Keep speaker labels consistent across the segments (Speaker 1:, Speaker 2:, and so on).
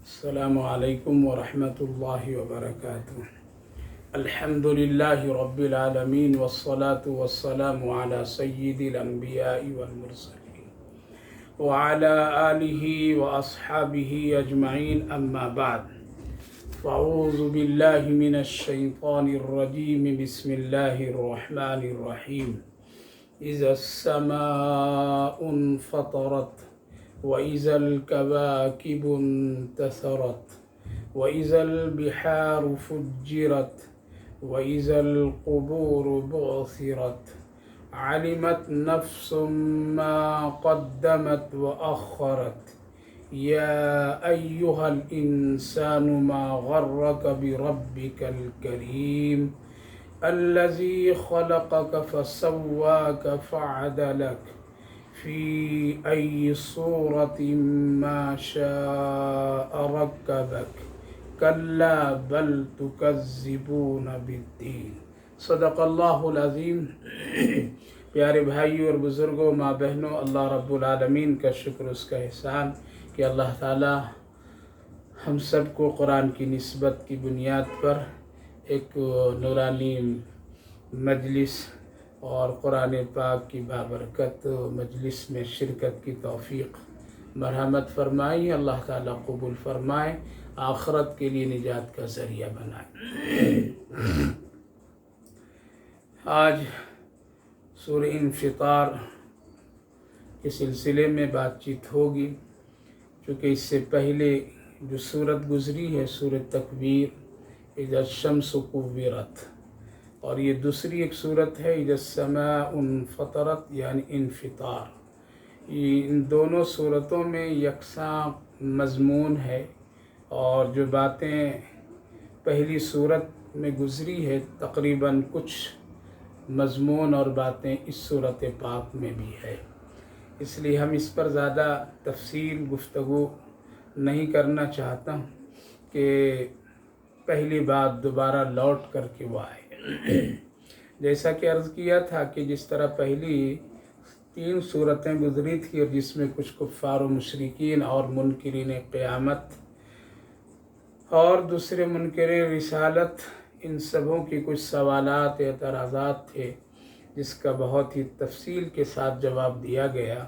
Speaker 1: السلام علیکم ورحمۃ اللہ وبرکاتہ۔ الحمد للہ رب العالمین والصلاة والسلام علی سید الانبیاء والمرسلین وعلی آلہ واصحابہ اجمعین، اما بعد فاعوذ باللہ من الشیطان الرجیم، بسم اللہ الرحمن الرحیم۔ اذا السماء انفطرت وإذا الكواكب انتثرت وإذا البحار فجرت وإذا القبور بعثرت علمت نفس ما قدمت وأخرت يا أيها الإنسان ما غرك بربك الكريم الذي خلقك فسواك فعدلك في أي صورة ما شاء ركبك كلا بل تكذبون بالدين۔ صدق اللہ العظیم۔ پیارے بھائیوں اور بزرگوں، ماں بہنوں، اللہ رب العالمین کا شکر، اس کا احسان کہ اللہ تعالی ہم سب کو قرآن کی نسبت کی بنیاد پر ایک نورانی مجلس اور قرآن پاک کی بابرکت مجلس میں شرکت کی توفیق مرحمت فرمائی۔ اللہ تعالیٰ قبول فرمائے، آخرت کے لیے نجات کا ذریعہ بنائے۔ آج سورہ انفطار کے سلسلے میں بات چیت ہوگی، چونکہ اس سے پہلے جو سورت گزری ہے سورہ تکویر، اذا الشمس کورت، اور یہ دوسری ایک صورت ہے اذا السماء انفطرت یعنی انفطار۔ ان دونوں صورتوں میں یکساں مضمون ہے، اور جو باتیں پہلی صورت میں گزری ہے تقریباً کچھ مضمون اور باتیں اس صورت پاک میں بھی ہے، اس لیے ہم اس پر زیادہ تفصیل گفتگو نہیں کرنا چاہتا ہوں کہ پہلی بات دوبارہ لوٹ کر کے وہ آئے۔ جیسا کہ عرض کیا تھا کہ جس طرح پہلی 3 صورتیں گزری تھی اور جس میں کچھ کفار و مشرکین اور منکرین قیامت اور دوسرے منکرین رسالت، ان سبوں کی کچھ سوالات اعتراضات تھے، جس کا بہت ہی تفصیل کے ساتھ جواب دیا گیا،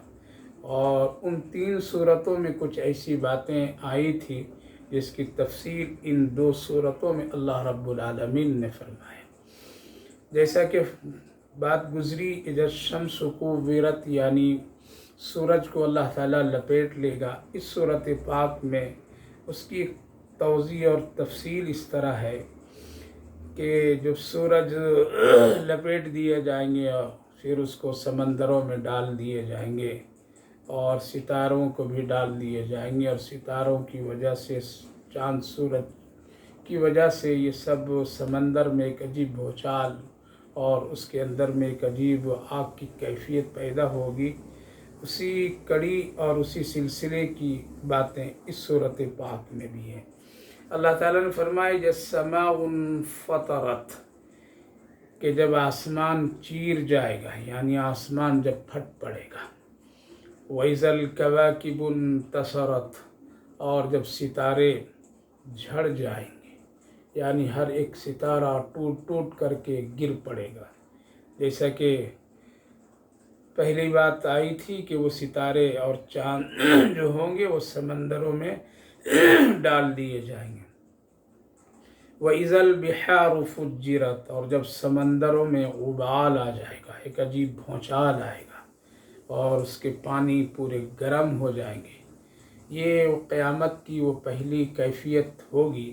Speaker 1: اور ان 3 صورتوں میں کچھ ایسی باتیں آئی تھی جس کی تفصیل ان 2 صورتوں میں اللہ رب العالمین نے فرمایا۔ جیسا کہ بات گزری اذا الشمس کورت یعنی سورج کو اللہ تعالیٰ لپیٹ لے گا، اس صورت پاک میں اس کی توضیح اور تفصیل اس طرح ہے کہ جب سورج لپیٹ دیے جائیں گے اور پھر اس کو سمندروں میں ڈال دیے جائیں گے، اور ستاروں کو بھی ڈال دیے جائیں گے، اور ستاروں کی وجہ سے چاند سورج کی وجہ سے یہ سب سمندر میں ایک عجیب بھوچال اور اس کے اندر میں ایک عجیب آگ کی کیفیت پیدا ہوگی، اسی کڑی اور اسی سلسلے کی باتیں اس صورت پاک میں بھی ہیں۔ اللہ تعالیٰ نے فرمایا جب السماء انفطرت، کہ جب آسمان چیر جائے گا یعنی آسمان جب پھٹ پڑے گا، وَإِذَا الْكَوَاكِبُ انتثرت، اور جب ستارے جھڑ جائیں گے یعنی ہر ایک ستارہ ٹوٹ ٹوٹ کر کے گر پڑے گا۔ جیسا کہ پہلی بات آئی تھی کہ وہ ستارے اور چاند جو ہوں گے وہ سمندروں میں ڈال دیے جائیں گے۔ وَإِذَا الْبِحَارُ فُجِّرَتْ، اور جب سمندروں میں ابال آ جائے گا، ایک عجیب بھونچال آئے گا اور اس کے پانی پورے گرم ہو جائیں گے۔ یہ قیامت کی وہ پہلی کیفیت ہوگی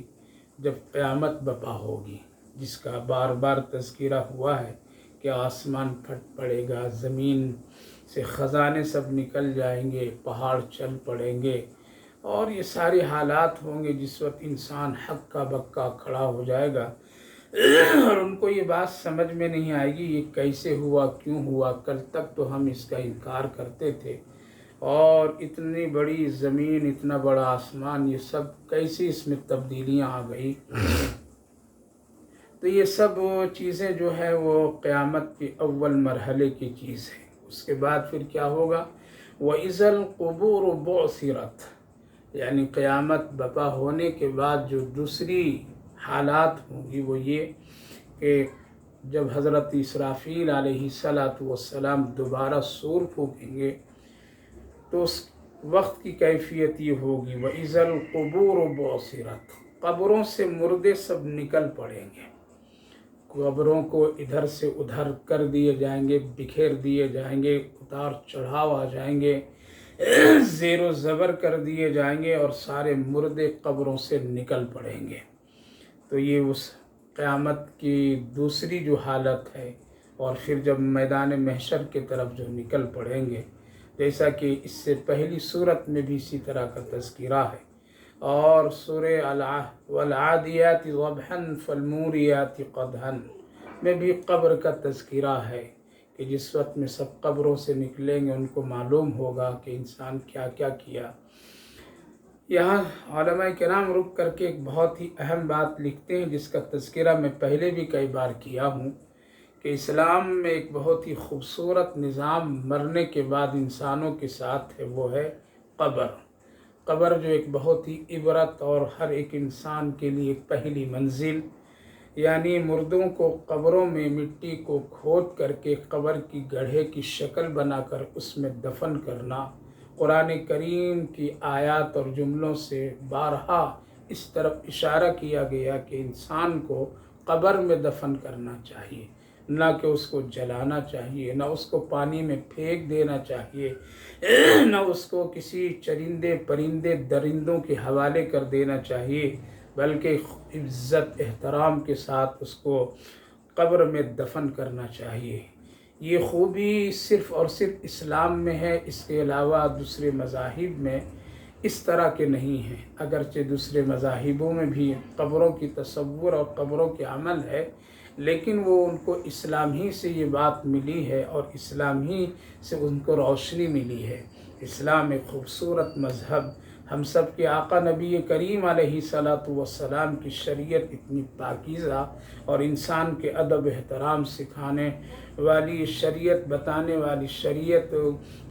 Speaker 1: جب قیامت برپا ہوگی، جس کا بار بار تذکرہ ہوا ہے کہ آسمان پھٹ پڑے گا، زمین سے خزانے سب نکل جائیں گے، پہاڑ چل پڑیں گے، اور یہ سارے حالات ہوں گے جس وقت انسان ہکا بکا کھڑا ہو جائے گا، اور ان کو یہ بات سمجھ میں نہیں آئے گی یہ کیسے ہوا، کیوں ہوا، کل تک تو ہم اس کا انکار کرتے تھے، اور اتنی بڑی زمین، اتنا بڑا آسمان، یہ سب کیسی اس میں تبدیلیاں آ گئی۔ تو یہ سب چیزیں جو ہے وہ قیامت کے اول مرحلے کی چیز ہے۔ اس کے بعد پھر کیا ہوگا؟ وَإِذَا الْقُبُورُ بُعْثِرَتْ، یعنی قیامت بپا ہونے کے بعد جو دوسری حالات ہوں گی وہ یہ کہ جب حضرت اسرافیل علیہ السلام دوبارہ سور پھونکیں گے تو اس وقت کی کیفیت یہ ہوگی وَإِذَا الْقُبُورُ بُعْثِرَتْ، قبروں سے مردے سب نکل پڑیں گے، قبروں کو ادھر سے ادھر کر دیے جائیں گے، بکھیر دیے جائیں گے، اتار چڑھاؤ آ جائیں گے، زیر و زبر کر دیے جائیں گے اور سارے مردے قبروں سے نکل پڑیں گے۔ تو یہ اس قیامت کی دوسری جو حالت ہے، اور پھر جب میدان محشر کی طرف جو نکل پڑیں گے، جیسا کہ اس سے پہلی صورت میں بھی اسی طرح کا تذکرہ ہے، اور سورہ والعادیات ضبحا فالموریات قدحا میں بھی قبر کا تذکرہ ہے کہ جس وقت میں سب قبروں سے نکلیں گے ان کو معلوم ہوگا کہ انسان کیا کیا کیا۔ یہاں علماء کرام رک کر کے ایک بہت ہی اہم بات لکھتے ہیں جس کا تذکرہ میں پہلے بھی کئی بار کیا ہوں کہ اسلام میں ایک بہت ہی خوبصورت نظام مرنے کے بعد انسانوں کے ساتھ ہے، وہ ہے قبر۔ قبر جو ایک بہت ہی عبرت اور ہر ایک انسان کے لیے ایک پہلی منزل، یعنی مردوں کو قبروں میں مٹی کو کھود کر کے قبر کی گڑھے کی شکل بنا کر اس میں دفن کرنا، قرآن کریم کی آیات اور جملوں سے بارہا اس طرف اشارہ کیا گیا کہ انسان کو قبر میں دفن کرنا چاہیے، نہ کہ اس کو جلانا چاہیے، نہ اس کو پانی میں پھینک دینا چاہیے، نہ اس کو کسی چرندے پرندے درندوں کے حوالے کر دینا چاہیے، بلکہ عزت احترام کے ساتھ اس کو قبر میں دفن کرنا چاہیے۔ یہ خوبی صرف اور صرف اسلام میں ہے، اس کے علاوہ دوسرے مذاہب میں اس طرح کے نہیں ہیں، اگرچہ دوسرے مذاہبوں میں بھی قبروں کی تصور اور قبروں کے عمل ہے، لیکن وہ ان کو اسلام ہی سے یہ بات ملی ہے اور اسلام ہی سے ان کو روشنی ملی ہے۔ اسلام ایک خوبصورت مذہب، ہم سب کے آقا نبی کریم علیہ السلام کی شریعت اتنی پاکیزہ اور انسان کے ادب احترام سکھانے والی شریعت، بتانے والی شریعت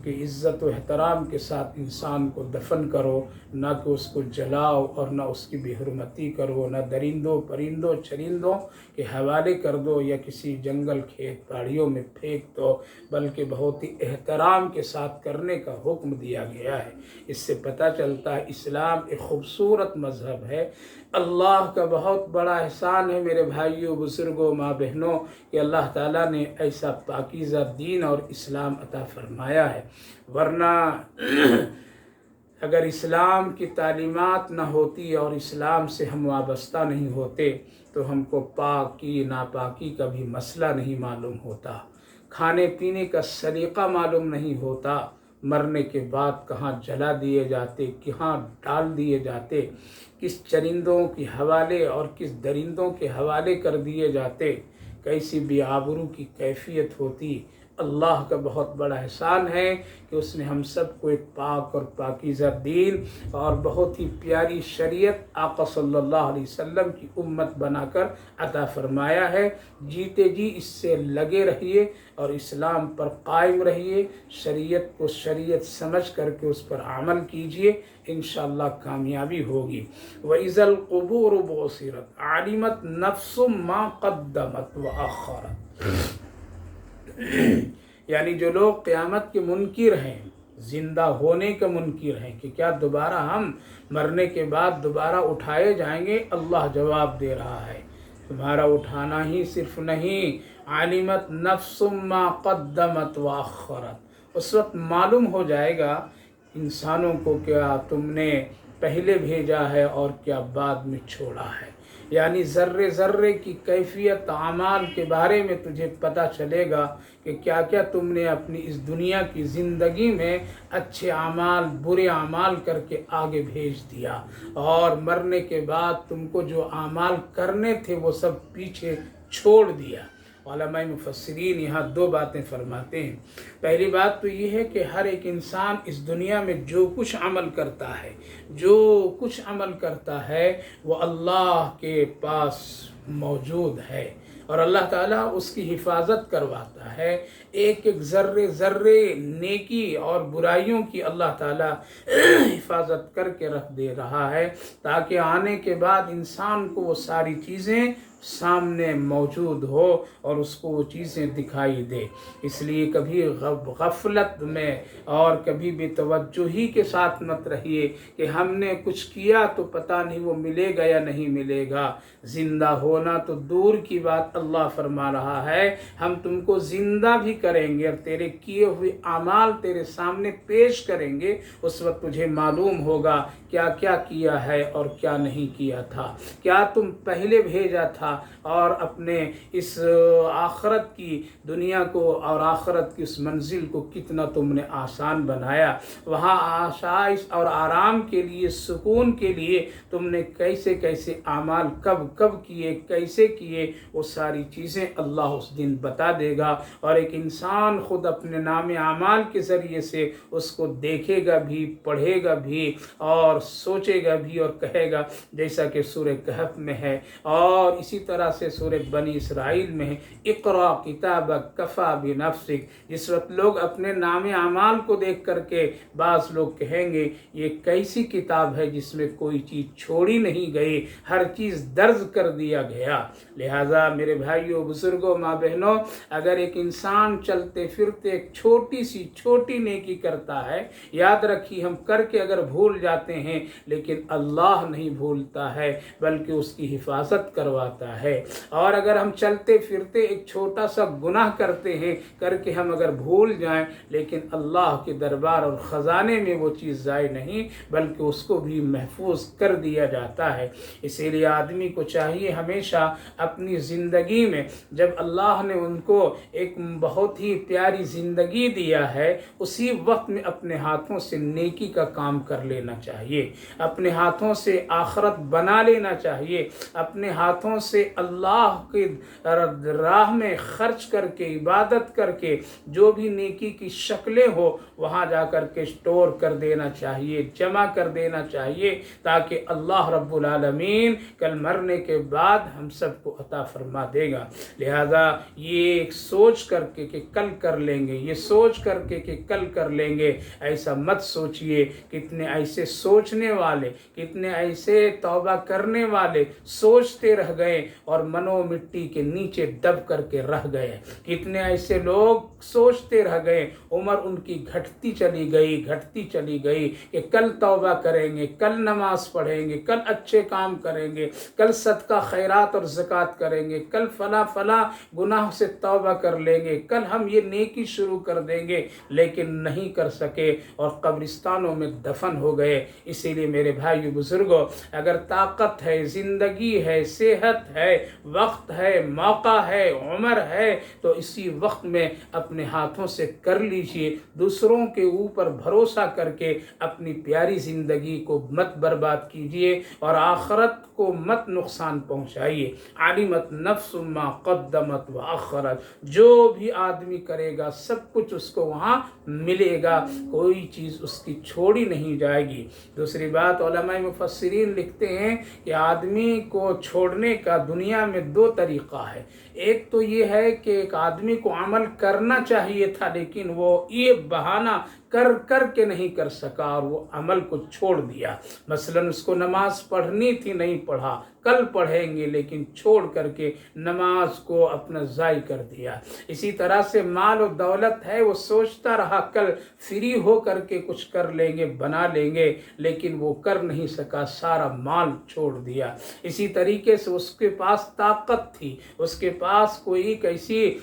Speaker 1: کی عزت و احترام کے ساتھ انسان کو دفن کرو، نہ کہ اس کو جلاؤ اور نہ اس کی بے حرمتی کرو، نہ درندوں پرندوں چرندوں کے حوالے کر دو یا کسی جنگل کھیت پہاڑیوں میں پھینک دو، بلکہ بہت ہی احترام کے ساتھ کرنے کا حکم دیا گیا ہے۔ اس سے پتہ چلتا ہے اسلام ایک خوبصورت مذہب ہے۔ اللہ کا بہت بڑا احسان ہے میرے بھائیوں، بزرگوں، ماں بہنوں، کہ اللہ تعالیٰ نے ایسا پاکیزہ دین اور اسلام عطا فرمایا ہے، ورنہ اگر اسلام کی تعلیمات نہ ہوتی اور اسلام سے ہم وابستہ نہیں ہوتے تو ہم کو پاکی ناپاکی کا بھی مسئلہ نہیں معلوم ہوتا، کھانے پینے کا سلیقہ معلوم نہیں ہوتا، مرنے کے بعد کہاں جلا دیے جاتے، کہاں ڈال دیے جاتے، کس چرندوں کے حوالے اور کس درندوں کے حوالے کر دیے جاتے، کیسی بے آبرو کی کیفیت ہوتی۔ اللہ کا بہت بڑا احسان ہے کہ اس نے ہم سب کو ایک پاک اور پاکیزہ دین اور بہت ہی پیاری شریعت آقا صلی اللہ علیہ وسلم کی امت بنا کر عطا فرمایا ہے۔ جیتے جی اس سے لگے رہیے اور اسلام پر قائم رہیے، شریعت کو شریعت سمجھ کر کے اس پر عمل کیجیے، انشاءاللہ کامیابی ہوگی۔ وَإِذَا الْقُبُورُ بُعْثِرَتْ عَلِمَتْ نَفْسٌ مَا قَدَّمَتْ وَأَخَّرَتْ، یعنی جو لوگ قیامت کے منکر ہیں، زندہ ہونے کا منکر ہیں کہ کیا دوبارہ ہم مرنے کے بعد دوبارہ اٹھائے جائیں گے، اللہ جواب دے رہا ہے تمہارا اٹھانا ہی صرف نہیں، علمت نفس ما قدمت واخرت، اس وقت معلوم ہو جائے گا انسانوں کو کیا تم نے پہلے بھیجا ہے اور کیا بعد میں چھوڑا ہے، یعنی ذرے ذرے کی کیفیت اعمال کے بارے میں تجھے پتہ چلے گا کہ کیا کیا تم نے اپنی اس دنیا کی زندگی میں اچھے اعمال برے اعمال کر کے آگے بھیج دیا، اور مرنے کے بعد تم کو جو اعمال کرنے تھے وہ سب پیچھے چھوڑ دیا۔ علماء مفسرین یہاں دو باتیں فرماتے ہیں۔ پہلی بات تو یہ ہے کہ ہر ایک انسان اس دنیا میں جو کچھ عمل کرتا ہے وہ اللہ کے پاس موجود ہے، اور اللہ تعالیٰ اس کی حفاظت کرواتا ہے۔ ایک ایک ذرے ذرے نیکی اور برائیوں کی اللہ تعالیٰ حفاظت کر کے رکھ دے رہا ہے، تاکہ آنے کے بعد انسان کو وہ ساری چیزیں سامنے موجود ہو اور اس کو وہ چیزیں دکھائی دے۔ اس لیے کبھی غفلت میں اور کبھی بے توجہی کے ساتھ مت رہیے کہ ہم نے کچھ کیا تو پتہ نہیں وہ ملے گا یا نہیں ملے گا۔ زندہ ہونا تو دور کی بات، اللہ فرما رہا ہے ہم تم کو زندہ بھی کریں گے اور تیرے کیے ہوئے اعمال تیرے سامنے پیش کریں گے۔ اس وقت تجھے معلوم ہوگا کیا کیا کیا ہے اور کیا نہیں کیا تھا، کیا تم پہلے بھیجا تھا اور اپنے اس آخرت کی دنیا کو اور آخرت کی اس منزل کو کتنا تم نے آسان بنایا، وہاں آسائش اور آرام کے لیے، سکون کے لیے تم نے کیسے کیسے اعمال کب کب کیے، کیسے کیے، وہ ساری چیزیں اللہ اس دن بتا دے گا۔ اور ایک انسان خود اپنے نام اعمال کے ذریعے سے اس کو دیکھے گا بھی، پڑھے گا بھی اور سوچے گا بھی اور کہے گا، جیسا کہ سورہ کہف میں ہے اور اسی طرح سے سورہ بنی اسرائیل میں ہے، اقرا کتابک کفا بنفسک۔ جس وقت لوگ اپنے نام اعمال کو دیکھ کر کے بعض لوگ کہیں گے یہ کیسی کتاب ہے جس میں کوئی چیز چھوڑی نہیں گئی، ہر چیز درج کر دیا گیا۔ لہٰذا میرے بھائیوں، بزرگوں، ماں بہنوں، اگر ایک انسان چلتے پھرتے ایک چھوٹی نیکی کرتا ہے، یاد رکھیے ہم کر کے اگر بھول جاتے ہیں لیکن اللہ نہیں بھولتا ہے بلکہ اس کی حفاظت کرواتا ہے۔ اور اگر ہم چلتے پھرتے ایک چھوٹا سا گناہ کرتے ہیں، کر کے ہم اگر بھول جائیں، لیکن اللہ کے دربار اور خزانے میں وہ چیز ضائع نہیں بلکہ اس کو بھی محفوظ کر دیا جاتا ہے۔ اسی لیے آدمی کو چاہیے ہمیشہ اپنی زندگی میں، جب اللہ نے ان کو ایک بہت ہی پیاری زندگی دیا ہے، اسی وقت میں اپنے ہاتھوں سے نیکی کا کام کر لینا چاہیے، اپنے ہاتھوں سے آخرت بنا لینا چاہیے، اپنے ہاتھوں سے اللہ کی راہ میں خرچ کر کے، عبادت کر کے، جو بھی نیکی کی شکلیں ہو وہاں جا کر کے اسٹور کر دینا چاہیے، جمع کر دینا چاہیے، تاکہ اللہ رب العالمین کل مرنے کے بعد ہم سب کو عطا فرما دے گا۔ لہذا یہ ایک سوچ کر کے کہ کل کر لیں گے، یہ سوچ کر کے کہ کل کر لیں گے، ایسا مت سوچئے۔ کتنے ایسے سوچنے والے، کتنے ایسے توبہ کرنے والے سوچتے رہ گئے اور منو مٹی کے نیچے دب کر کے رہ گئے۔ کتنے ایسے لوگ سوچتے رہ گئے، عمر ان کی گھٹتی چلی گئی کہ کل توبہ کریں گے، کل نماز پڑھیں گے، کل اچھے کام کریں گے، کل صدقہ خیرات اور زکوٰۃ کریں گے، کل فلاں گناہ سے توبہ کر لیں گے، کل ہم یہ نیکی شروع کر دیں گے، لیکن نہیں کر سکے اور قبرستانوں میں دفن ہو گئے۔ اسی لیے میرے بھائیو بزرگوں، اگر طاقت ہے، زندگی ہے، صحت ہے، وقت ہے، موقع ہے، عمر ہے، تو اسی وقت میں اپنے ہاتھوں سے کر لیجئے۔ دوسروں کے اوپر بھروسہ کر کے اپنی پیاری زندگی کو مت برباد کیجئے اور آخرت کو مت نقصان پہنچائیے۔ علمت نفس ما قدمت وأخرت، جو بھی آدمی کرے گا سب کچھ اس کو وہاں ملے گا، کوئی چیز اس کی چھوڑی نہیں جائے گی۔ دوسری بات، علماء مفسرین لکھتے ہیں کہ آدمی کو چھوڑنے کا دنیا میں دو طریقہ ہے۔ ایک تو یہ ہے کہ ایک آدمی کو عمل کرنا چاہیے تھا لیکن وہ یہ بہانہ کر کے نہیں کر سکا اور وہ عمل کو چھوڑ دیا۔ مثلا اس کو نماز پڑھنی تھی، نہیں پڑھا، کل پڑھیں گے لیکن چھوڑ کر کے نماز کو اپنا ضائع کر دیا۔ اسی طرح سے مال و دولت ہے، وہ سوچتا رہا کل فری ہو کر کے کچھ کر لیں گے، بنا لیں گے، لیکن وہ کر نہیں سکا، سارا مال چھوڑ دیا۔ اسی طریقے سے اس کے پاس طاقت تھی، اس کے پاس کوئی ایک ایسی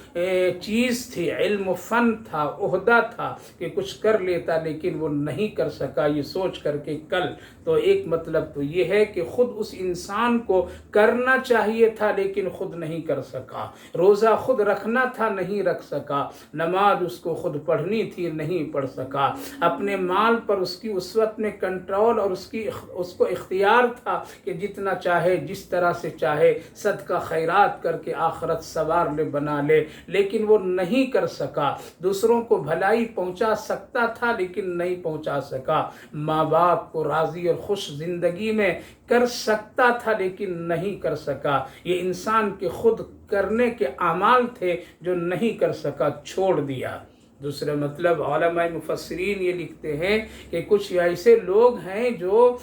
Speaker 1: چیز تھی، علم و فن تھا، عہدہ تھا کہ کچھ کر لیتا لیکن وہ نہیں کر سکا، یہ سوچ کر کے کل۔ تو ایک مطلب تو یہ ہے کہ خود اس انسان کو کرنا چاہیے تھا لیکن خود نہیں کر سکا، روزہ خود رکھنا تھا نہیں رکھ سکا، نماز اس کو خود پڑھنی تھی نہیں پڑھ سکا، اپنے مال پر اس کی اس وقت میں کنٹرول اور اس کو اختیار تھا کہ جتنا چاہے جس طرح سے چاہے صدقہ خیرات کر کے آخرت سوار لے، بنا لے، لیکن وہ نہیں کر سکا۔ دوسروں کو بھلائی پہنچا سکتا چاہتا تھا لیکن نہیں پہنچا سکا، ماں باپ کو راضی اور خوش زندگی میں کر سکتا تھا لیکن نہیں کر سکا۔ یہ انسان کے خود کرنے کے اعمال تھے جو نہیں کر سکا، چھوڑ دیا۔ دوسرا مطلب علماء مفسرین یہ لکھتے ہیں کہ کچھ ایسے لوگ ہیں جو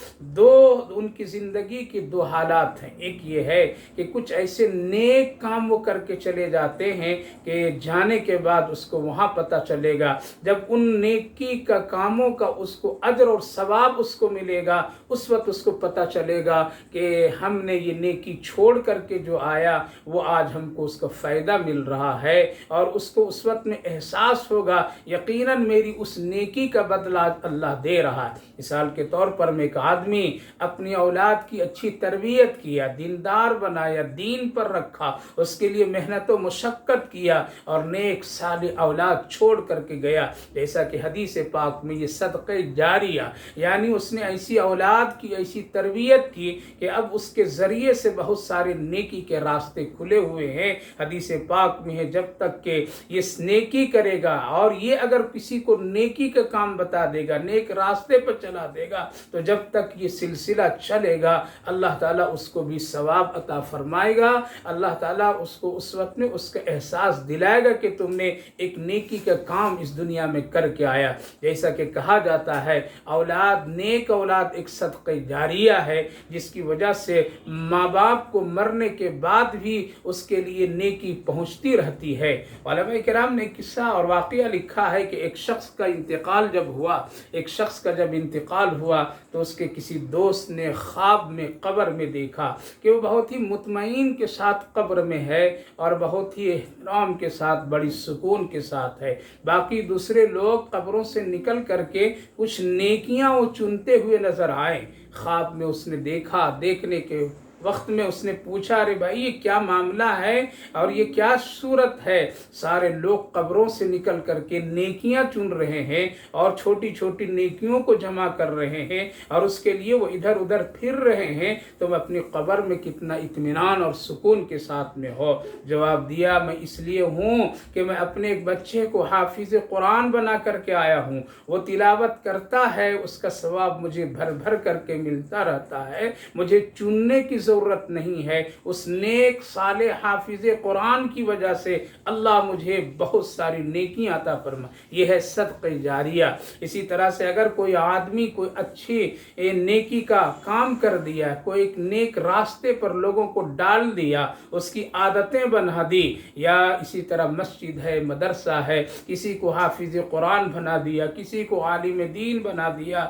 Speaker 1: ان کی زندگی کی دو حالات ہیں۔ ایک یہ ہے کہ کچھ ایسے نیک کام وہ کر کے چلے جاتے ہیں کہ جانے کے بعد اس کو وہاں پتہ چلے گا، جب ان نیکی کا کاموں کا اس کو اجر اور ثواب اس کو ملے گا، اس وقت اس کو پتہ چلے گا کہ ہم نے یہ نیکی چھوڑ کر کے جو آیا وہ آج ہم کو اس کا فائدہ مل رہا ہے، اور اس کو اس وقت میں احساس ہوگا یقیناً میری اس نیکی کا بدلہ اللہ دے رہا ہے۔ مثال کے طور پر میں ایک آدمی اپنی اولاد کی اچھی تربیت کیا، دیندار بنایا، دین پر رکھا، اس کے لیے محنت و مشقت کیا اور نیک صالح اولاد چھوڑ کر کے گیا، جیسا کہ حدیث پاک میں یہ صدقہ جاریہ، یعنی اس نے ایسی اولاد کی، ایسی تربیت کی کہ اب اس کے ذریعے سے بہت سارے نیکی کے راستے کھلے ہوئے ہیں۔ حدیث پاک میں ہے جب تک کہ یہ نیکی کرے گا اور یہ اگر کسی کو نیکی کا کام بتا دے گا، نیک راستے پر چلا دے گا، تو جب تک یہ سلسلہ چلے گا اللہ تعالیٰ اس کو بھی ثواب عطا فرمائے گا۔ اللہ تعالیٰ اس کو اس وقت میں اس کا احساس دلائے گا کہ تم نے ایک نیکی کا کام اس دنیا میں کر کے آیا۔ جیسا کہ کہا جاتا ہے اولاد، نیک اولاد ایک صدقہ جاریہ ہے جس کی وجہ سے ماں باپ کو مرنے کے بعد بھی اس کے لیے نیکی پہنچتی رہتی ہے۔ علماء کرام نے قصہ اور واقعہ لکھا ہے کہ ایک شخص کا انتقال جب ہوا تو اس کے کسی دوست نے خواب میں قبر میں دیکھا کہ وہ بہت ہی مطمئن کے ساتھ قبر میں ہے اور بہت ہی احترام کے ساتھ، بڑی سکون کے ساتھ ہے۔ باقی دوسرے لوگ قبروں سے نکل کر کے کچھ نیکیاں وہ چنتے ہوئے نظر آئے۔ خواب میں اس نے دیکھا، دیکھنے کے وقت میں اس نے پوچھا، ارے بھائی یہ کیا معاملہ ہے اور یہ کیا صورت ہے؟ سارے لوگ قبروں سے نکل کر کے نیکیاں چن رہے ہیں اور چھوٹی چھوٹی نیکیوں کو جمع کر رہے ہیں اور اس کے لیے وہ ادھر ادھر پھر رہے ہیں، تم اپنی قبر میں کتنا اطمینان اور سکون کے ساتھ میں ہو؟ جواب دیا، میں اس لیے ہوں کہ میں اپنے ایک بچے کو حافظ قرآن بنا کر کے آیا ہوں، وہ تلاوت کرتا ہے، اس کا ثواب مجھے بھر بھر کر کے ملتا رہتا ہے، مجھے چننے کی ضرورت نہیں ہے، اس نیک صالح حافظ قرآن کی وجہ سے اللہ مجھے بہت ساری نیکیاں عطا فرمائے۔ یہ ہے صدقہ جاریہ۔ اسی طرح سے اگر کوئی آدمی کوئی اچھی نیکی کا کام کر دیا، کوئی ایک نیک راستے پر لوگوں کو ڈال دیا، اس کی عادتیں بنا دی، یا اسی طرح مسجد ہے، مدرسہ ہے، کسی کو حافظ قرآن بنا دیا، کسی کو عالم دین بنا دیا،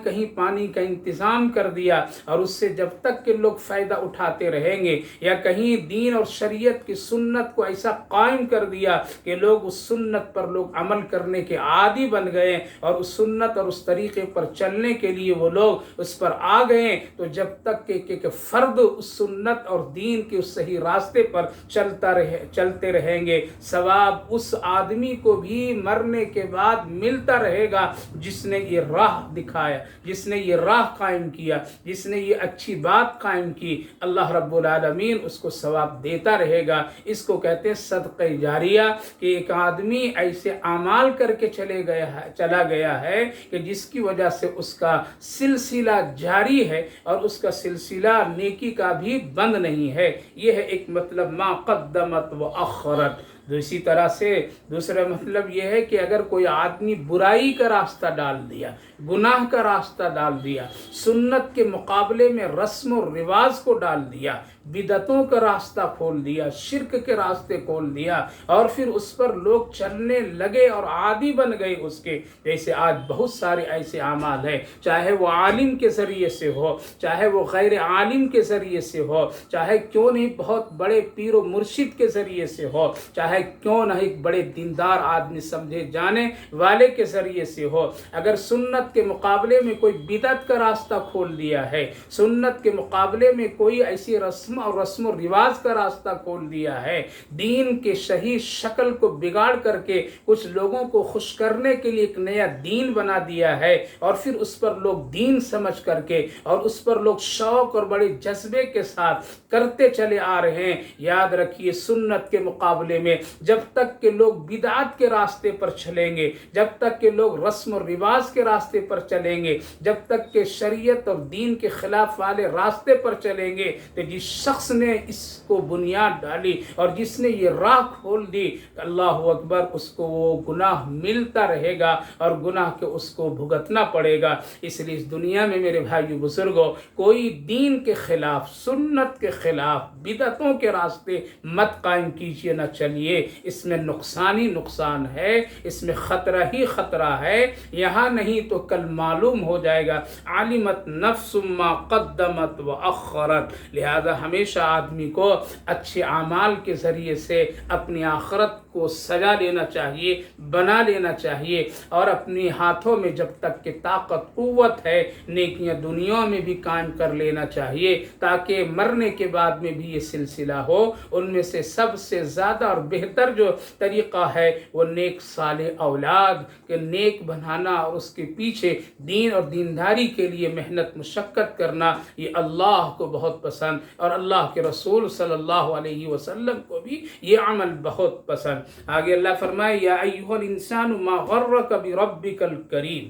Speaker 1: کہیں پانی کا انتظام کر دیا، اور اس سے جب تک کہ لوگ فائدہ اٹھاتے رہیں گے، یا کہیں دین اور شریعت کی سنت کو ایسا قائم کر دیا کہ لوگ اس سنت پر لوگ عمل کرنے کے عادی بن گئے اور اس سنت اور اس طریقے پر چلنے کے لیے وہ لوگ اس پر آ گئے، تو جب تک کہ فرد اس سنت اور دین کے اس صحیح راستے پر چلتے رہیں گے، ثواب اس آدمی کو بھی مرنے کے بعد ملتا رہے گا جس نے یہ راہ دکھایا، جس نے یہ راہ قائم کیا، جس نے یہ اچھی بات قائم کی، اللہ رب العالمین اس کو ثواب دیتا رہے گا۔ اس کو کہتے ہیں صدقہ جاریہ، کہ ایک آدمی ایسے اعمال کر کے چلا گیا ہے کہ جس کی وجہ سے اس کا سلسلہ جاری ہے اور اس کا سلسلہ نیکی کا بھی بند نہیں ہے۔ یہ ہے ایک مطلب ما قدمت و اخرت۔ اسی طرح سے دوسرا مطلب یہ ہے کہ اگر کوئی آدمی برائی کا راستہ ڈال دیا، گناہ کا راستہ ڈال دیا، سنت کے مقابلے میں رسم و رواج کو ڈال دیا، بدعتوں کا راستہ کھول دیا، شرک کے راستے کھول دیا، اور پھر اس پر لوگ چلنے لگے اور عادی بن گئے اس کے، جیسے آج بہت سارے ایسے اعمال ہیں، چاہے وہ عالم کے ذریعے سے ہو، چاہے وہ غیر عالم کے ذریعے سے ہو، چاہے کیوں نہیں بہت بڑے پیر و مرشد کے ذریعے سے ہو، چاہے کیوں نہ ایک بڑے دیندار آدمی سمجھے جانے والے کے ذریعے سے ہو، اگر سنت کے مقابلے میں کوئی بدعت کا راستہ کھول دیا ہے، سنت کے مقابلے میں کوئی ایسی رسم و رواج کا راستہ کھول دیا ہے، دین کے صحیح شکل کو بگاڑ کر کے کچھ لوگوں کو خوش کرنے کے لیے ایک نیا دین بنا دیا ہے، اور پھر اس پر لوگ دین سمجھ کر کے اور اس پر لوگ شوق اور بڑے جذبے کے ساتھ کرتے چلے آ رہے ہیں، یاد رکھیے سنت کے مقابلے میں جب تک کہ لوگ بدعات کے راستے پر چلیں گے، جب تک کہ لوگ رسم و رواج کے راستے پر چلیں گے، جب تک کہ شریعت اور دین کے خلاف والے راستے پر چلیں گے، تو جس شخص نے اس کو بنیاد ڈالی اور جس نے یہ راہ کھول دی، اللہ اکبر، اس کو وہ گناہ ملتا رہے گا اور گناہ کے اس کو بھگتنا پڑے گا۔ اس لیے اس دنیا میں میرے بھائیو بزرگوں، کوئی دین کے خلاف، سنت کے خلاف، بدعتوں کے راستے مت قائم کیجیے، نہ چلیے۔ اس میں نقصان ہی نقصان ہے، اس میں خطرہ ہی خطرہ ہے، یہاں نہیں تو کل معلوم ہو جائے گا۔ علمت نفس ما قدمت واخرت، لہذا ہمیشہ آدمی کو اچھے اعمال کے ذریعے سے اپنی آخرت کو سجا لینا چاہیے، بنا لینا چاہیے، اور اپنے ہاتھوں میں جب تک کہ طاقت قوت ہے نیکیاں دنیا میں بھی قائم کر لینا چاہیے، تاکہ مرنے کے بعد میں بھی یہ سلسلہ ہو۔ ان میں سے سب سے زیادہ اور بہتر جو طریقہ ہے وہ نیک صالح اولاد کے نیک بنانا اور اس کے پیچھے دین اور دینداری کے لیے محنت مشقت کرنا، یہ اللہ کو بہت پسند اور اللہ کے رسول صلی اللہ علیہ وسلم کو بھی یہ عمل بہت پسند۔ آگے اللہ فرمائے یا ایھا الانسان ما غرک بربک الکریم۔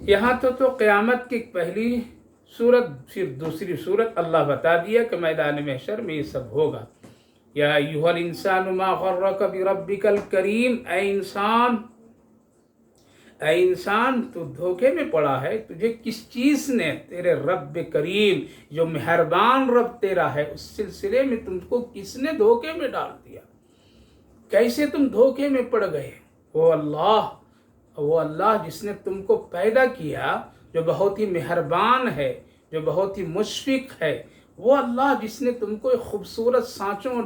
Speaker 1: یہاں تو قیامت کی پہلی صورت، پھر دوسری صورت اللہ بتا دیا کہ میدان محشر میں یہ سب ہوگا۔ یا ایھا الانسان ما غرک بربک الکریم، اے انسان تو دھوکے میں پڑا ہے، تجھے کس چیز نے، تیرے رب کریم جو مہربان رب تیرا ہے، اس سلسلے میں تم کو کس نے دھوکے میں ڈال دیا؟ کیسے تم دھوکے میں پڑ گئے؟ وہ اللہ جس نے تم کو پیدا کیا، جو بہت ہی مہربان ہے، جو بہت ہی مشفق ہے، وہ اللہ جس نے تم کو ایک خوبصورت سانچوں اور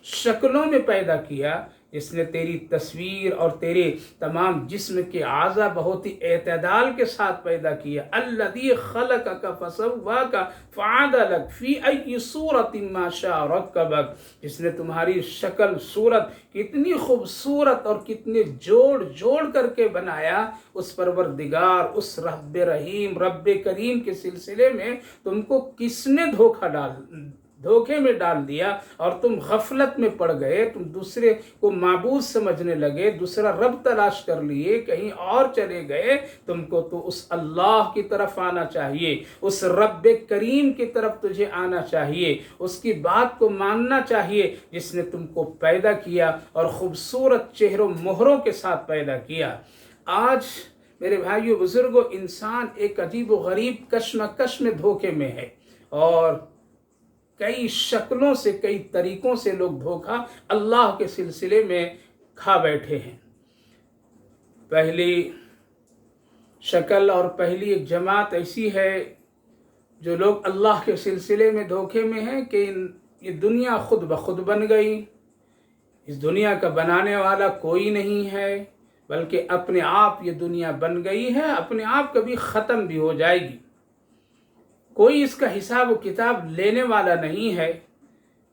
Speaker 1: شکلوں میں پیدا کیا، جس نے تیری تصویر اور تیرے تمام جسم کے اعضاء بہت ہی اعتدال کے ساتھ پیدا کیا۔ الذی خلقک فسواک فعدلک فی ای صورت ما شاء رکبک، جس نے تمہاری شکل صورت کتنی خوبصورت اور کتنے جوڑ کر کے بنایا، اس پروردگار، اس رب رحیم، رب کریم کے سلسلے میں تم کو کس نے دھوکے میں ڈال دیا اور تم غفلت میں پڑ گئے، تم دوسرے کو معبود سمجھنے لگے، دوسرا رب تلاش کر لیے، کہیں اور چلے گئے۔ تم کو تو اس اللہ کی طرف آنا چاہیے، اس رب کریم کی طرف تجھے آنا چاہیے، اس کی بات کو ماننا چاہیے جس نے تم کو پیدا کیا اور خوبصورت چہروں مہروں کے ساتھ پیدا کیا۔ آج میرے بھائیو بزرگوں، انسان ایک عجیب و غریب کشمکش میں دھوکے میں ہے، اور کئی شکلوں سے، کئی طریقوں سے لوگ دھوکہ اللہ کے سلسلے میں کھا بیٹھے ہیں۔ پہلی شکل اور پہلی ایک جماعت ایسی ہے جو لوگ اللہ کے سلسلے میں دھوکے میں ہیں کہ یہ دنیا خود بخود بن گئی، اس دنیا کا بنانے والا کوئی نہیں ہے، بلکہ اپنے آپ یہ دنیا بن گئی ہے، اپنے آپ کبھی ختم بھی ہو جائے گی، کوئی اس کا حساب و کتاب لینے والا نہیں ہے،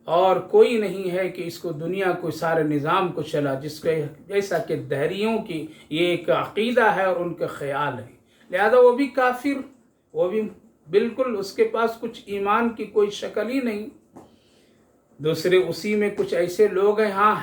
Speaker 1: اور کوئی نہیں ہے کہ اس کو دنیا کو سارے نظام کو چلا، جیسا کہ دہریوں کی یہ ایک عقیدہ ہے اور ان کا خیال ہے، لہذا وہ بھی کافر، وہ بھی بالکل اس کے پاس کچھ ایمان کی کوئی شکل ہی نہیں۔ دوسرے اسی میں کچھ ایسے لوگ ہیں، ہاں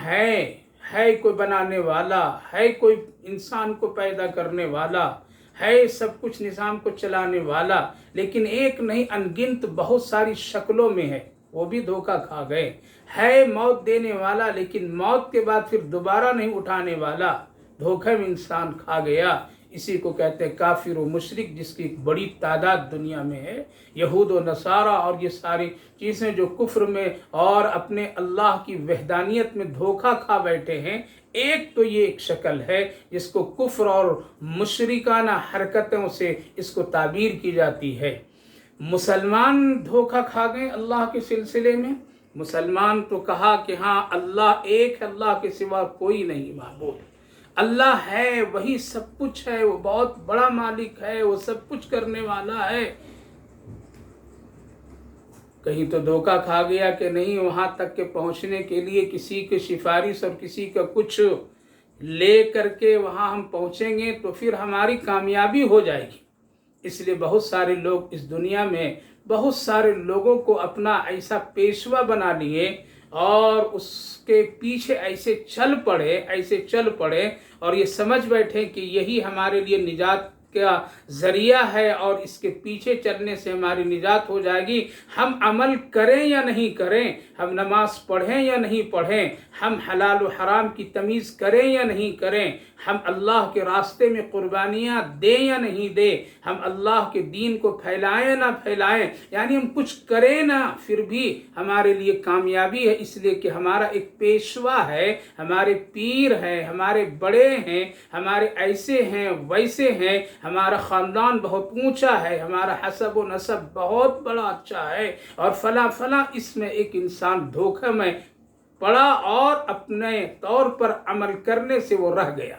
Speaker 1: ہے کوئی بنانے والا، ہے کوئی انسان کو پیدا کرنے والا، ہے سب کچھ نظام کو چلانے والا، لیکن ایک نہیں انگنت بہت ساری شکلوں میں ہے، وہ بھی دھوکہ کھا گئے۔ ہے موت دینے والا، لیکن موت کے بعد پھر دوبارہ نہیں اٹھانے والا، دھوکہ میں انسان کھا گیا۔ اسی کو کہتے ہیں کافر و مشرک، جس کی ایک بڑی تعداد دنیا میں ہے۔ یہود و نصارہ اور یہ ساری چیزیں جو کفر میں اور اپنے اللہ کی وحدانیت میں دھوکہ کھا بیٹھے ہیں، ایک تو یہ ایک شکل ہے جس کو کفر اور مشرکانہ حرکتوں سے اس کو تعبیر کی جاتی ہے۔ مسلمان دھوکہ کھا گئے اللہ کے سلسلے میں۔ مسلمان تو کہا کہ ہاں اللہ ایک ہے، اللہ کے سوا کوئی نہیں معبود، اللہ ہے، وہی سب کچھ ہے، وہ بہت بڑا مالک ہے، وہ سب کچھ کرنے والا ہے۔ کہیں تو دھوکہ کھا گیا کہ نہیں، وہاں تک کہ پہنچنے کے لیے کسی کی سفارش اور کسی کا کچھ لے کر کے وہاں ہم پہنچیں گے تو پھر ہماری کامیابی ہو جائے گی۔ اس لیے بہت سارے لوگ اس دنیا میں، بہت سارے لوگوں کو اپنا ایسا پیشوا بنا لیے اور اس کے پیچھے ایسے چل پڑے اور یہ سمجھ بیٹھے کہ یہی ہمارے لیے نجات کا ذریعہ ہے اور اس کے پیچھے چلنے سے ہماری نجات ہو جائے گی. ہم عمل کریں یا نہیں کریں، ہم نماز پڑھیں یا نہیں پڑھیں، ہم حلال و حرام کی تمیز کریں یا نہیں کریں، ہم اللہ کے راستے میں قربانیاں دیں یا نہیں دیں، ہم اللہ کے دین کو پھیلائیں یا نہ پھیلائیں، یعنی ہم کچھ کریں نہ، پھر بھی ہمارے لیے کامیابی ہے. اس لیے کہ ہمارا ایک پیشوا ہے، ہمارے پیر ہیں، ہمارے بڑے ہیں، ہمارے ایسے ہیں ویسے ہیں، ہمارا خاندان بہت اونچا ہے، ہمارا حسب و نسب بہت بڑا اچھا ہے، اور فلاں فلاں. اس میں ایک انسان دھوکہ میں پڑا اور اپنے طور پر عمل کرنے سے وہ رہ گیا.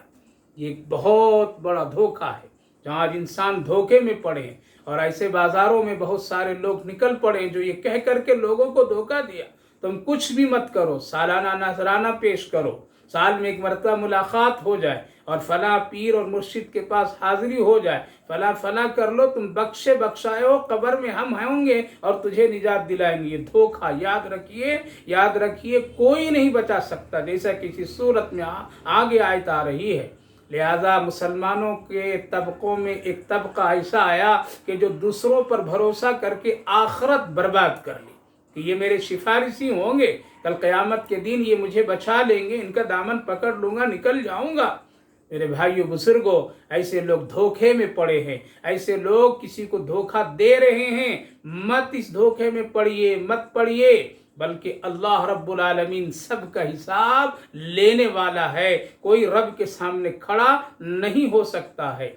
Speaker 1: یہ ایک بہت بڑا دھوکہ ہے جہاں آج انسان دھوکے میں پڑے. اور ایسے بازاروں میں بہت سارے لوگ نکل پڑے جو یہ کہہ کر کے لوگوں کو دھوکہ دیا تم کچھ بھی مت کرو، سالانہ نذرانہ پیش کرو، سال میں ایک مرتبہ ملاقات ہو جائے، اور فلاں پیر اور مرشد کے پاس حاضری ہو جائے، فلاں فلاں کر لو، تم بخشے بخشائے ہو، قبر میں ہم ہوں گے اور تجھے نجات دلائیں گے. یہ دھوکہ یاد رکھیے کوئی نہیں بچا سکتا، جیسا کسی صورت میں آگے آیت آ رہی ہے. لہذا مسلمانوں کے طبقوں میں ایک طبقہ ایسا آیا کہ جو دوسروں پر بھروسہ کر کے آخرت برباد کر لی کہ یہ میرے سفارشی ہوں گے، کل قیامت کے دن یہ مجھے بچا لیں گے، ان کا دامن پکڑ لوں گا، نکل جاؤں گا. میرے بھائیو بزرگوں، ایسے لوگ دھوکے میں پڑے ہیں، ایسے لوگ کسی کو دھوکہ دے رہے ہیں. مت اس دھوکے میں پڑیے، بلکہ اللہ رب العالمین سب کا حساب لینے والا ہے، کوئی رب کے سامنے کھڑا نہیں ہو سکتا ہے.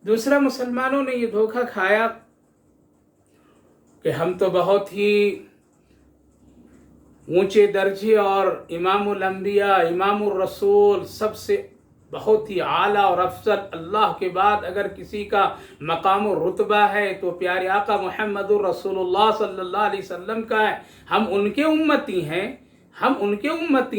Speaker 1: دوسرا، مسلمانوں نے یہ دھوکہ کھایا کہ ہم تو بہت ہی اونچے درجے اور امام الانبیاء، امام الرسول، سب سے بہت ہی اعلیٰ اور افضل، اللہ کے بعد اگر کسی کا مقام و رتبہ ہے تو پیارے آقا محمد الرسول اللہ صلی اللہ علیہ وسلم کا ہے. ہم ان کے امتی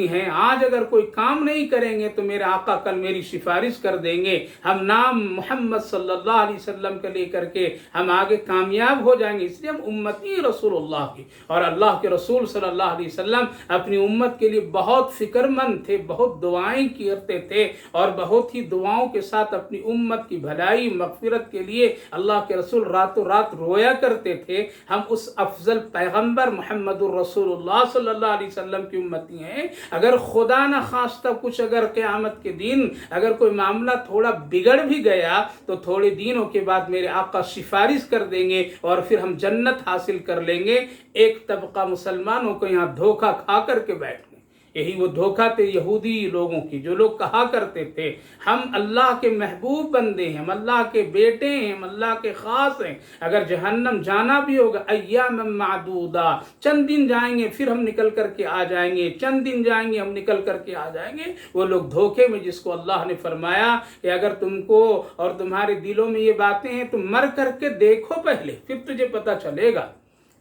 Speaker 1: ہیں. آج اگر کوئی کام نہیں کریں گے تو میرے آقا کل میری سفارش کر دیں گے. ہم نام محمد صلی اللہ علیہ وسلم کا لے کر کے ہم آگے کامیاب ہو جائیں گے. اس لیے ہم امتی رسول اللہ کی، اور اللہ کے رسول صلی اللہ علیہ وسلم اپنی امت کے لیے بہت فکر مند تھے، بہت دعائیں کرتے تھے، اور بہت ہی دعاؤں کے ساتھ اپنی امت کی بھلائی مغفرت کے لیے اللہ کے رسول راتوں رات رویا کرتے تھے. ہم اس افضل پیغمبر محمد الرسول اللہ صلی اللہ علیہ وسلم کی امتی ہیں. اگر خدا نہ خواستہ کچھ اگر قیامت کے دن اگر کوئی معاملہ تھوڑا بگڑ بھی گیا تو تھوڑے دنوں کے بعد میرے آقا سفارش کر دیں گے اور پھر ہم جنت حاصل کر لیں گے. ایک طبقہ مسلمانوں کو یہاں دھوکہ کھا کر کے بیٹھ گئے. یہی وہ دھوکہ تھے یہودی لوگوں کی، جو لوگ کہا کرتے تھے ہم اللہ کے محبوب بندے ہیں، ہم اللہ کے بیٹے ہیں، ہم اللہ کے خاص ہیں، اگر جہنم جانا بھی ہوگا ایام معدودہ، چند دن جائیں گے پھر ہم نکل کر کے آ جائیں گے، چند دن جائیں گے ہم نکل کر کے آ جائیں گے. وہ لوگ دھوکے میں، جس کو اللہ نے فرمایا کہ اگر تم کو اور تمہارے دلوں میں یہ باتیں ہیں تو مر کر کے دیکھو پہلے، پھر تجھے پتہ چلے گا.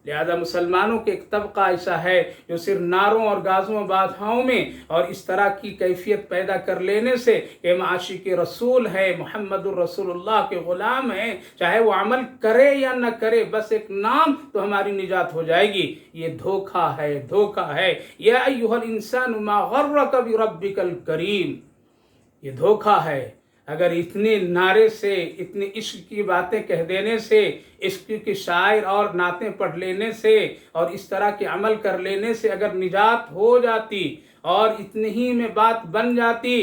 Speaker 1: لہذا مسلمانوں کے ایک طبقہ ایسا ہے جو صرف نعروں اور گازوں بادھاؤں میں اور اس طرح کی کیفیت پیدا کر لینے سے کہ ہم عاشق رسول ہے، محمد الرسول اللہ کے غلام ہیں، چاہے وہ عمل کرے یا نہ کرے، بس ایک نام تو ہماری نجات ہو جائے گی. یہ دھوکہ ہے. یا ایھا الانسان ما غرک بربک الکریم، یہ دھوکہ ہے. اگر اتنے نعرے سے، اتنے عشق کی باتیں کہہ دینے سے، عشق کی شاعر اور نعتیں پڑھ لینے سے اور اس طرح کے عمل کر لینے سے اگر نجات ہو جاتی اور اتنی ہی میں بات بن جاتی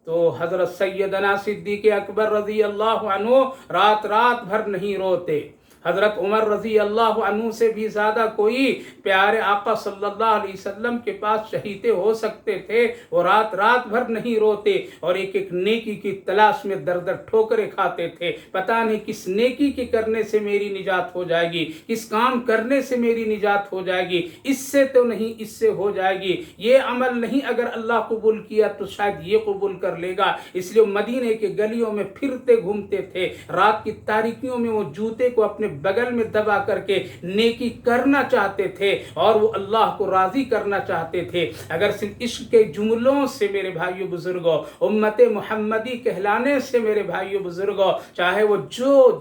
Speaker 1: تو حضرت سیدنا صدیق اکبر رضی اللہ عنہ رات بھر نہیں روتے. حضرت عمر رضی اللہ عنہ سے بھی زیادہ کوئی پیارے آقا صلی اللہ علیہ وسلم کے پاس شہیدے ہو سکتے تھے، وہ رات بھر نہیں روتے اور ایک ایک نیکی کی تلاش میں در ٹھوکریں کھاتے تھے. پتہ نہیں کس نیکی کے کرنے سے میری نجات ہو جائے گی، کس کام کرنے سے میری نجات ہو جائے گی، اس سے تو نہیں اس سے ہو جائے گی، یہ عمل نہیں اگر اللہ قبول کیا تو شاید یہ قبول کر لے گا. اس لیے مدینے کے گلیوں میں پھرتے گھومتے تھے، رات کی تاریکیوں میں وہ جوتے کو اپنے بغل میں دبا کر کے نیکی کرنا چاہتے تھے اور وہ اللہ کو راضی کرنا چاہتے تھے۔ اگر صرف عشق کے جملوں سے میرے بھائیو بزرگوں، امت محمدی کہلانے سے میرے بھائیو بزرگوں، چاہے وہ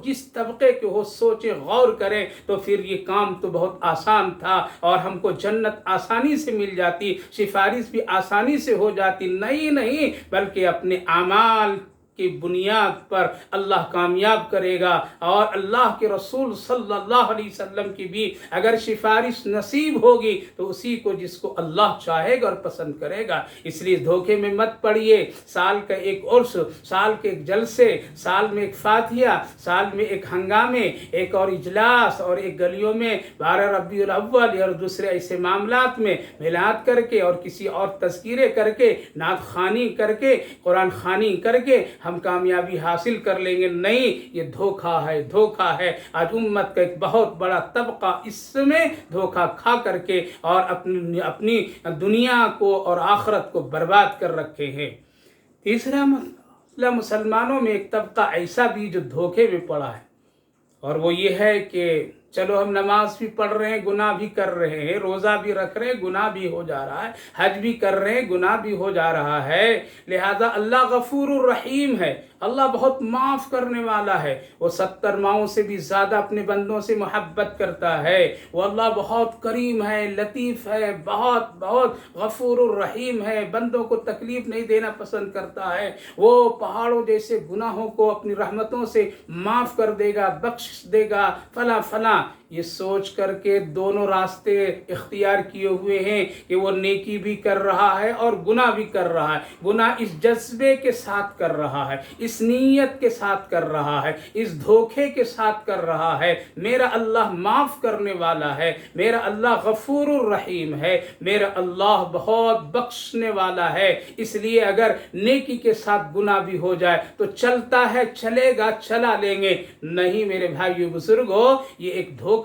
Speaker 1: جس طبقے کے ہو، سوچیں غور کریں تو پھر یہ کام تو بہت آسان تھا اور ہم کو جنت آسانی سے مل جاتی، سفارش بھی آسانی سے ہو جاتی۔ نہیں، بلکہ اپنے اعمال کی بنیاد پر اللہ کامیاب کرے گا، اور اللہ کے رسول صلی اللہ علیہ وسلم کی بھی اگر سفارش نصیب ہوگی تو اسی کو جس کو اللہ چاہے گا اور پسند کرے گا۔ اس لیے دھوکے میں مت پڑیے۔ سال کا ایک عرس، سال کے ایک جلسے، سال میں ایک فاتحہ، سال میں ایک ہنگامے، ایک اور اجلاس، اور ایک گلیوں میں 12 ربیع الاول اور دوسرے ایسے معاملات میں میلاد کر کے اور کسی اور تذکیرے کر کے، نعت خوانی کر کے، قرآن خوانی کر کے ہم کامیابی حاصل کر لیں گے۔ نہیں، یہ دھوکہ ہے۔ آج امت کا ایک بہت بڑا طبقہ اس میں دھوکہ کھا کر کے اور اپنی دنیا کو اور آخرت کو برباد کر رکھے ہیں۔ تیسرا مسئلہ، مسلمانوں میں ایک طبقہ ایسا بھی جو دھوکے میں پڑا ہے، اور وہ یہ ہے کہ چلو ہم نماز بھی پڑھ رہے ہیں، گناہ بھی کر رہے ہیں، روزہ بھی رکھ رہے ہیں، گناہ بھی ہو جا رہا ہے، حج بھی کر رہے ہیں، گناہ بھی ہو جا رہا ہے، لہذا اللہ غفور الرحیم ہے، اللہ بہت معاف کرنے والا ہے، وہ 70 ماؤں سے بھی زیادہ اپنے بندوں سے محبت کرتا ہے، وہ اللہ بہت کریم ہے، لطیف ہے، بہت غفور الرحیم ہے، بندوں کو تکلیف نہیں دینا پسند کرتا ہے، وہ پہاڑوں جیسے گناہوں کو اپنی رحمتوں سے معاف کر دے گا، بخش دے گا، فلاں۔ یہ سوچ کر کے دونوں راستے اختیار کیے ہوئے ہیں کہ وہ نیکی بھی کر رہا ہے اور گناہ بھی کر رہا ہے، گناہ اس جذبے کے ساتھ کر رہا ہے، اس نیت کے ساتھ کر رہا ہے، اس دھوکے کے ساتھ کر رہا ہے۔ میرا اللہ معاف کرنے والا ہے، میرا اللہ غفور الرحیم ہے، میرا اللہ بہت بخشنے والا ہے، اس لیے اگر نیکی کے ساتھ گناہ بھی ہو جائے تو چلتا ہے، چلے گا، چلا لیں گے۔ نہیں میرے بھائیو بزرگوں، یہ ایک دھوکہ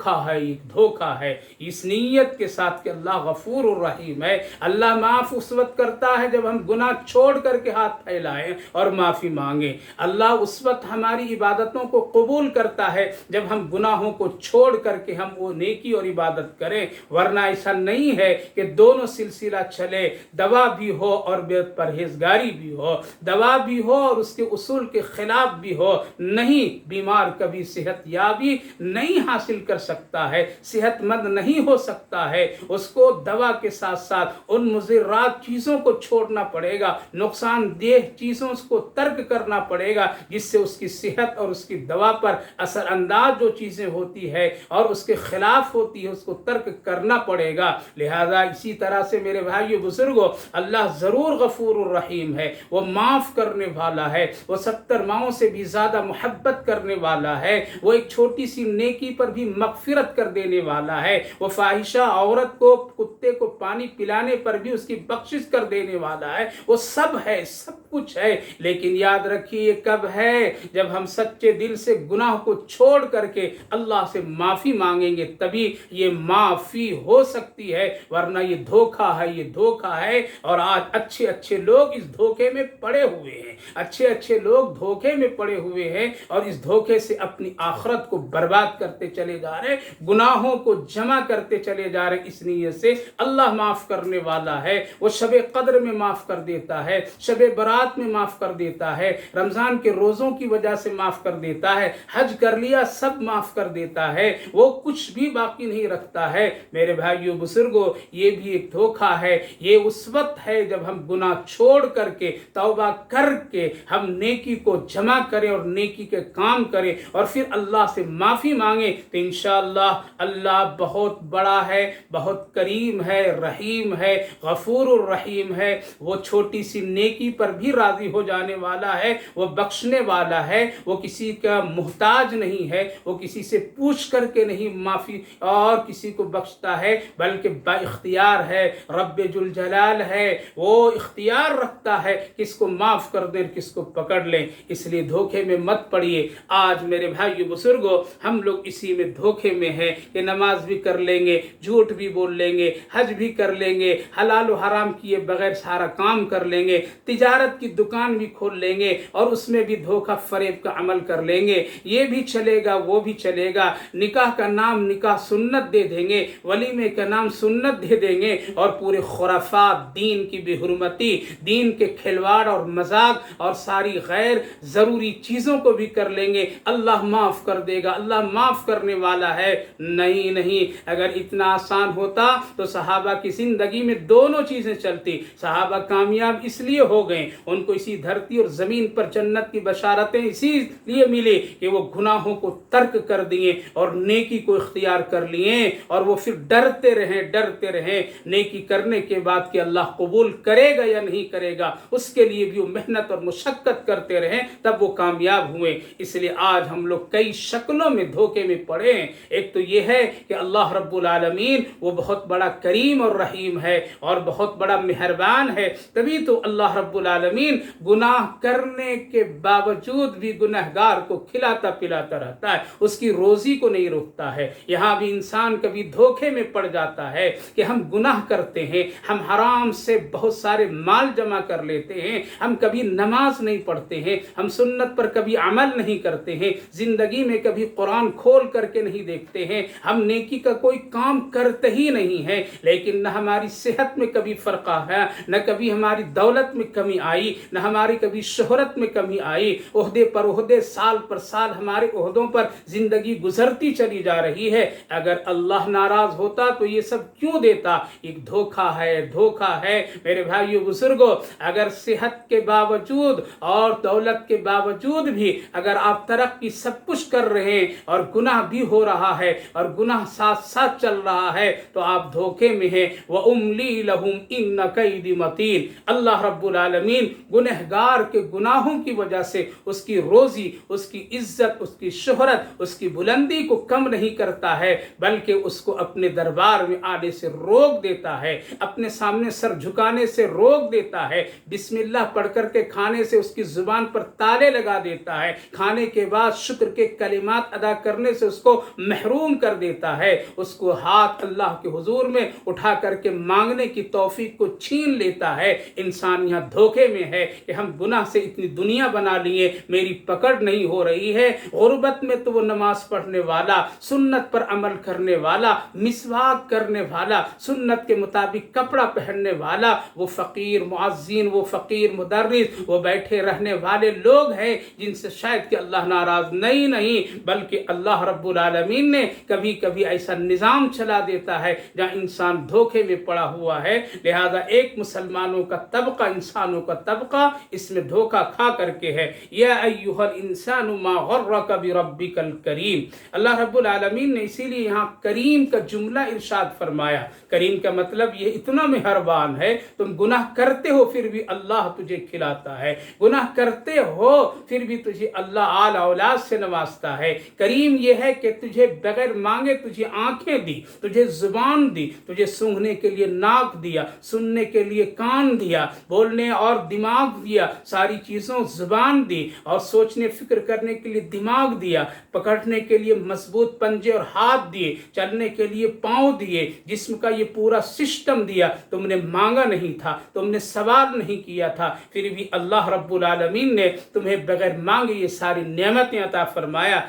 Speaker 1: ہے، اس نیت کے ساتھ کہ اللہ غفور الرحیم ہے۔ اللہ معاف اس وقت کرتا ہے جب ہم گناہ چھوڑ کر کے ہاتھ پھیلائیں اور معافی مانگیں۔ اللہ اس وقت ہماری عبادتوں کو قبول کرتا ہے جب ہم گناہوں کو چھوڑ کر کے ہم وہ نیکی اور عبادت کریں، ورنہ ایسا نہیں ہے کہ دونوں سلسلہ چلے، دوا بھی ہو اور بے پرہیزگاری بھی ہو، دوا بھی ہو اور اس کے اصول کے خلاف بھی ہو۔ نہیں، بیمار کبھی صحت یابی نہیں حاصل کر سکتا ہے، صحت مند نہیں ہو سکتا ہے، اس کو دوا کے ساتھ ساتھ ان مضرات چیزوں کو چھوڑنا پڑے گا، نقصان دہ چیزوں کو ترک کرنا پڑے گا، جس سے اس کی صحت اور اس کی دوا پر اثر انداز جو چیزیں ہوتی ہے اور اس کے خلاف ہوتی ہے اس کو ترک کرنا پڑے گا۔ لہذا اسی طرح سے میرے بھائیو بزرگوں، اللہ ضرور غفور الرحیم ہے، وہ معاف کرنے والا ہے، وہ 70 ماؤں سے بھی زیادہ محبت کرنے والا ہے، وہ ایک چھوٹی سی نیکی پر بھی مغفرت کر دینے والا ہے، وہ فاحشہ عورت کو، کتے کو پانی پلانے پر بھی اس کی بخشش کر دینے والا ہے، وہ سب ہے، سب کچھ ہے۔ لیکن یاد رکھیے یہ کب ہے؟ جب ہم سچے دل سے گناہ کو چھوڑ کر کے اللہ سے معافی مانگیں گے، تبھی یہ معافی ہو سکتی ہے، ورنہ یہ دھوکہ ہے۔ اور آج اچھے لوگ اس دھوکے میں پڑے ہوئے ہیں، اچھے لوگ دھوکے میں پڑے ہوئے ہیں اور اس دھوکے سے اپنی آخرت کو برباد کرتے چلے جا رہے، گناہوں کو جمع کرتے چلے جا رہے۔ اس نیت سے اللہ معاف کرنے والا ہے، وہ شب قدر میں معاف کر دیتا ہے، شب برات میں معاف کر دیتا ہے، رمضان کے روزوں کی وجہ سے معاف کر دیتا ہے، حج کر لیا سب معاف کر دیتا ہے، وہ کچھ بھی باقی نہیں رکھتا ہے۔ میرے بھائیو بزرگوں، یہ بھی ایک دھوکہ ہے۔ یہ اس وقت ہے جب ہم گناہ چھوڑ کر کے، توبہ کر کے ہم نیکی کو جمع کریں اور نیکی کے کام کریں اور پھر اللہ سے معافی مانگیں تو انشاءاللہ اللہ بہت بڑا ہے، بہت کریم ہے، رحیم ہے، غفور الرحیم ہے، وہ چھوٹی سی نیکی پر بھی راضی ہو جانے والا ہے، وہ بخشنے والا ہے، وہ کسی کا محتاج نہیں ہے، وہ کسی سے پوچھ کر کے نہیں معافی اور کسی کو بخشتا ہے، بلکہ با اختیار ہے، رب ذوالجلال ہے، وہ اختیار رکھتا ہے کس کو معاف کر دیں کس کو پکڑ لیں۔ اس لیے دھوکے میں مت پڑیے۔ آج میرے بھائیو بزرگوں، ہم لوگ اسی میں دھوکے میں ہیں کہ نماز بھی کر لیں گے، جھوٹ بھی بول لیں گے، حج بھی کر لیں گے، حلال و حرام کیے بغیر سارا کام کر لیں گے، تجارت کی دکان بھی کھول لیں گے اور اس میں بھی دھوکہ فریب کا عمل کر لیں گے، یہ بھی چلے گا وہ بھی چلے گا، نکاح کا نام نکاح سنت دے دیں گے، ولیمے کا نام سنت دے دیں گے، اور پورے خرافات، دین کی بے حرمتی، دین کے کھلواڑ اور مذاق اور ساری غیر ضروری چیزوں کو بھی کر لیں گے۔ اللہ معاف کر دے گا، اللہ معاف کرنے والا ہے۔ نہیں نہیں، اگر اتنا آسان ہوتا تو صحابہ کی زندگی میں دونوں چیزیں چلتی۔ صحابہ کامیاب اس لیے ہو گئے، ان کو اسی دھرتی اور زمین پر جنت کی بشارتیں اسی لیے ملی کہ وہ گناہوں کو ترک کر دیے اور نیکی کو اختیار کر لیے، اور وہ پھر ڈرتے رہیں نیکی کرنے کے بعد کہ اللہ قبول کرے گا یا نہیں کرے گا، اس کے لیے بھی وہ محنت اور مشقت کرتے رہیں، تب وہ کامیاب ہوئے۔ اس لیے آج ہم لوگ کئی شکلوں میں دھوکے میں پڑے ہیں۔ ایک تو یہ ہے کہ اللہ رب العالمین وہ بہت بڑا کریم اور رحیم ہے اور بہت بڑا مہربان ہے، تبھی تو اللہ رب العالمین گناہ کرنے کے باوجود بھی گنہگار کو کھلاتا پلاتا رہتا ہے، اس کی روزی کو نہیں روکتا ہے۔ یہاں بھی انسان کبھی دھوکے میں پڑ جاتا ہے کہ ہم گناہ کرتے ہیں، ہم حرام سے بہت سارے مال جمع کر لیتے ہیں، ہم کبھی نماز نہیں پڑھتے ہیں، ہم سنت پر کبھی عمل نہیں کرتے ہیں، زندگی میں کبھی قرآن کھول کر کے نہیں دیکھتے ہیں، ہم نیکی کا کوئی کام کرتے ہی نہیں ہیں، لیکن نہ ہماری صحت میں کبھی فرقہ ہے، نہ کبھی ہماری دولت میں کمی آئی، نہ ہماری کبھی شہرت میں کمی آئی، عہدے پر عہدے، سال پر سال ہمارے عہدوں پر زندگی گزرتی چلی جا رہی ہے۔ اگر اللہ ناراض ہوتا تو یہ سب کیوں دیتا؟ ایک دھوکہ ہے میرے بھائیو بزرگوں۔ اگر صحت کے باوجود اور دولت کے باوجود بھی اگر آپ ترقی سب کچھ کر رہے ہیں اور گناہ بھی ہو رہا ہے اور گناہ ساتھ ساتھ چل رہا ہے تو آپ دھوکے میں ہیں۔ وَأُمْلِي لَهُمْ إِنَّ كَيْدِي مَتِينٌ۔ اللہ رب العالمین گنہگار کے گناہوں کی وجہ سے اس کی روزی، اس کی عزت، اس کی شہرت، اس کی بلندی کو کم نہیں کرتا ہے، بلکہ اس کو اپنے دربار میں آنے سے روک دیتا ہے، اپنے سامنے سر جھکانے سے روک دیتا ہے، بسم اللہ پڑھ کر کے کھانے سے اس کی زبان پر تالے لگا دیتا ہے، کھانے کے بعد شکر کے کلمات ادا کرنے سے اس کو محروم کر دیتا ہے، اس کو ہاتھ اللہ کے حضور میں اٹھا کر کے مانگنے کی توفیق کو چھین لیتا ہے۔ انسان یہاں دھوکے میں ہے کہ ہم گناہ سے اتنی دنیا بنا لیے، میری پکڑ نہیں ہو رہی ہے۔ غربت میں تو وہ نماز پڑھنے والا، سنت پر عمل کرنے والا، مسواک کرنے والا، سنت کے مطابق کپڑا پہننے والا، وہ فقیر معزین، وہ فقیر مدرس، وہ بیٹھے رہنے والے لوگ ہیں جن سے شاید کہ اللہ ناراض نہیں بلکہ اللہ رب العالمین نے کبھی کبھی ایسا نظام چلا دیتا ہے جہاں انسان دھوکے میں پڑا ہوا ہے۔ لہذا ایک مسلمانوں کا طبقہ، انسانوں کا طبقہ اس میں دھوکہ کھا کر کے ہے۔ یا ایھا الانسان ما غرک بربک الکریم۔ اللہ رب العالمین نے اسی لیے یہاں کریم کا جملہ ارشاد فرمایا۔ کریم کا مطلب یہ اتنا مہربان ہے، تم گناہ کرتے ہو پھر بھی اللہ تجھے کھلاتا ہے، گناہ کرتے ہو پھر بھی تجھے اللہ آل اولاد سے نوازتا ہے۔ کریم یہ ہے کہ تجھے بغیر مانگے تجھے آنکھیں دی، تجھے زبان دی، تجھے سونگھنے کے لیے ناک دیا، سننے کے لیے کان دیا، بولنے اور دماغ دیا، ساری چیزوں زبان دی، اور سوچنے فکر کرنے کے لیے دماغ دیا، پکڑنے کے لیے مضبوط پنجے اور ہاتھ دیے، چلنے کے لیے پاؤں دیے، جسم کا یہ پورا سسٹم دیا۔ تم نے مانگا نہیں تھا، تم نے سوال نہیں کیا تھا، پھر بھی اللہ رب العالمین نے تمہیں بغیر مانگے یہ ساری نعمتیں عطا فرمایا۔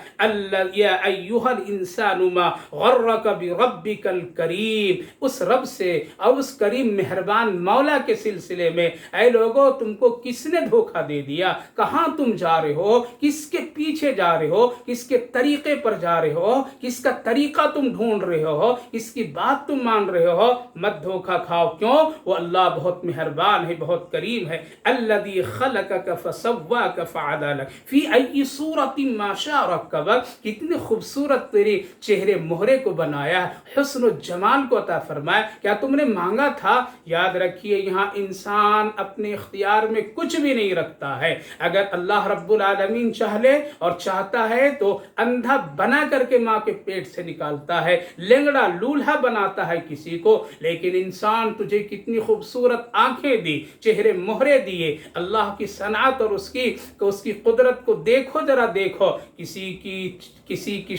Speaker 1: یا ایھا الانسان ما غرک بربک الکریم۔ اس رب سے اور اس کریم مہربان مولا کے سلسلے میں اے لوگو تم کو کس نے دھوکہ دے دیا؟ کہاں تم جا رہے ہو؟ کس کے پیچھے جا رہے ہو؟ کس کے طریقے پر جا رہے ہو؟ کس کا طریقہ تم ڈھونڈ رہے ہو؟ کس کی بات تم مان رہے ہو؟ مت دھوکہ کھاؤ، کیوں؟ وہ اللہ بہت مہربان ہے، بہت کریم ہے۔ الذی خلقک فسواک فعدلک فی ای صورت ما شاء رکبک۔ کتنے خوبصورت تیرے چہرے مہرے کو بنایا، حسن و جمال کو عطا فرمایا۔ کیا تم نے مانگا تھا؟ یاد رکھیے یہاں انسان اپنے اختیار میں کچھ بھی نہیں رکھتا ہے۔ اگر اللہ رب العالمین چاہ لے اور چاہتا ہے تو اندھا بنا کر کے ماں کے پیٹ سے نکالتا ہے، لنگڑا لولہا بناتا ہے کسی کو، لیکن انسان تجھے کتنی خوبصورت آنکھیں دی، چہرے مہرے دیے۔ اللہ کی صنعت اور اس کی قدرت کو دیکھو، ذرا دیکھو، کسی کی